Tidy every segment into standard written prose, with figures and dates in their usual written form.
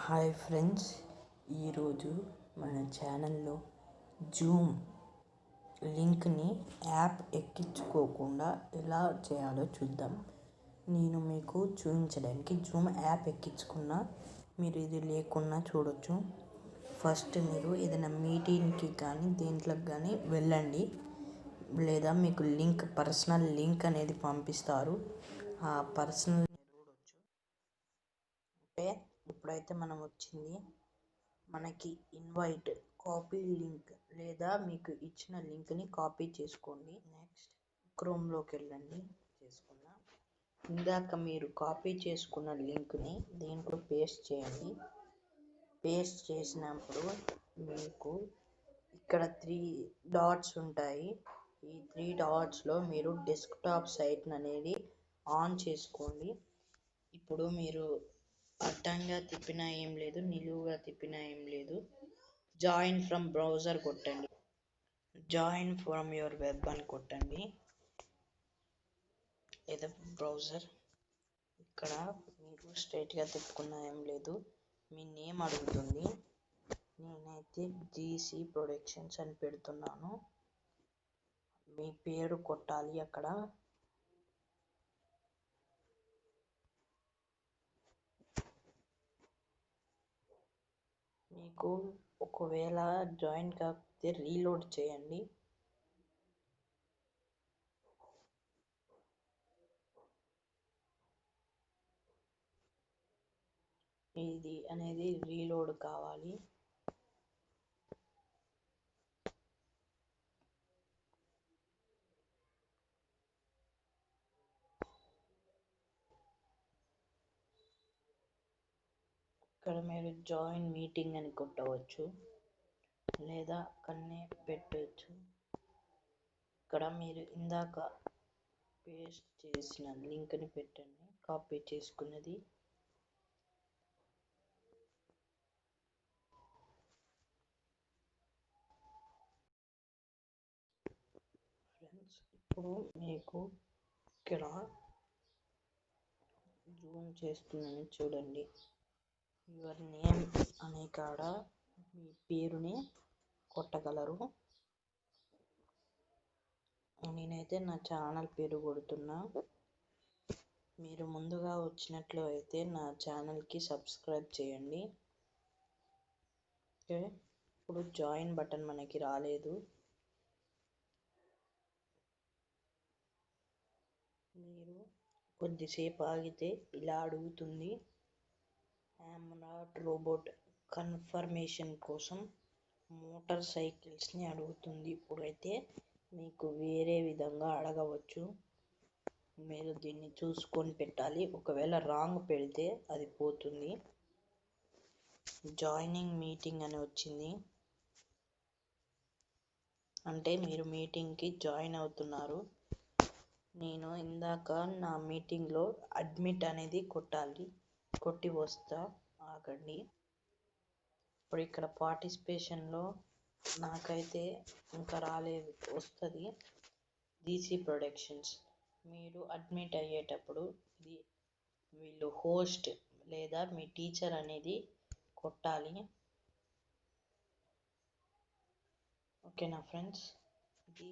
Hi friends, ఈరోజు మన ఛానల్లో జూమ్ లింక్ని యాప్ ఎక్కించుకోకుండా ఎలా చేయాలో చూద్దాం. నేను మీకు చూపించడానికి జూమ్ యాప్ ఎక్కించుకున్నా, మీరు ఇది లేకున్నా చూడొచ్చు. ఫస్ట్ మీరు ఏదైనా మీటింగ్కి కానీ దేంట్లోకి కానీ వెళ్ళండి, లేదా మీకు పర్సనల్ లింక్ అనేది పంపిస్తారు. ఆ పర్సనల్ చూడొచ్చు. ఓకే, ఇప్పుడైతే మనం వచ్చింది మనకి ఇన్వైట్ కాపీ లింక్, లేదా మీకు ఇచ్చిన లింక్ని కాపీ చేసుకోండి. నెక్స్ట్ క్రోమ్లోకి వెళ్ళండి. ఇందాక మీరు కాపీ చేసుకున్న లింక్ని దీంట్లో పేస్ట్ చేయండి. పేస్ట్ చేసినప్పుడు మీకు ఇక్కడ 3 డాట్స్ ఉంటాయి. ఈ 3 డాట్స్లో మీరు డెస్క్టాప్ సైట్ అనేది ఆన్ చేసుకోండి. ఇప్పుడు మీరు అడ్డంగా తిప్పినా ఏం లేదు, నిలువుగా తిప్పినా ఏం లేదు. జాయిన్ ఫ్రమ్ బ్రౌజర్ కొట్టండి. జాయిన్ ఫ్రమ్ యువర్ వెబ్ అని కొట్టండి, లేదా బ్రౌజర్. ఇక్కడ మీరు స్ట్రైట్గా తిప్పుకున్నా ఏం లేదు, మీ నేమ్ అడుగుతుంది. నేనైతే G.C Productions అని పెడుతున్నాను. మీ పేరు కొట్టాలి. అక్కడ మీకు ఒకవేళ జాయిన్ కాకపోతే రీలోడ్ చేయండి. ఇది అనేది రీలోడ్ కావాలి. ఇక్కడ మీరు జాయిన్ మీటింగ్ అని కొట్టవచ్చు, లేదా అక్కడనే పెట్టవచ్చు. ఇక్కడ మీరు ఇందాక పేస్ట్ చేసిన లింక్ని పెట్టండి, కాపీ చేసుకున్నది. ఫ్రెండ్స్, ఇప్పుడు మీకు ఇక్కడ జూమ్ చేస్తున్నాను చూడండి. యువర్ నేమ్ అనే కాడ మీ పేరుని కొట్టగలరు. నేనైతే నా ఛానల్ పేరు కొడుతున్నా. మీరు ముందుగా వచ్చినట్లు అయితే నా ఛానల్కి సబ్స్క్రైబ్ చేయండి. ఓకే, ఇప్పుడు జాయిన్ బటన్ మనకి రాలేదు. మీరు కొద్దిసేపు ఆగితే ఇలా అడుగుతుంది. ఐఎమ్ నాట్ రోబోట్ కన్ఫర్మేషన్ కోసం మోటార్ సైకిల్స్ని అడుగుతుంది. ఇప్పుడైతే మీకు వేరే విధంగా అడగవచ్చు, మీరు దీన్ని చూసుకొని పెట్టాలి. ఒకవేళ రాంగ్ పెడితే అది పోతుంది. జాయినింగ్ మీటింగ్ అని వచ్చింది, అంటే మీరు మీటింగ్కి జాయిన్ అవుతున్నారు. నేను ఇందాక నా మీటింగ్లో అడ్మిట్ అనేది కొట్టి వస్తా, ఆగండి. ఇప్పుడు ఇక్కడ పార్టిసిపేషన్లో నాకైతే ఇంకా రాలేదు, వస్తుంది G.C Productions. మీరు అడ్మిట్ అయ్యేటప్పుడు వీళ్ళు హోస్ట్ లేదా మీ టీచర్ అనేది కొట్టాలి. ఓకేనా ఫ్రెండ్స్, ఇది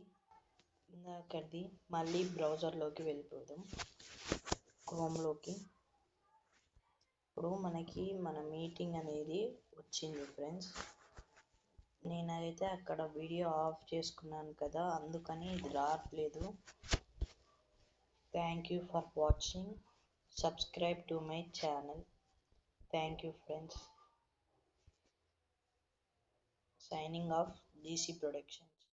ఇందాకది. మళ్ళీ బ్రౌజర్లోకి వెళ్ళిపోదాం, క్రోమ్లోకి. ఇప్పుడు మనకి మన మీటింగ్ అనేది వచ్చింది ఫ్రెండ్స్. నేనైతే అక్కడ వీడియో ఆఫ్ చేసుకున్నాను కదా, అందుకని ఇది రావట్లేదు. Thank you for watching. Subscribe to my channel. Thank you friends. Signing off, G.C Productions.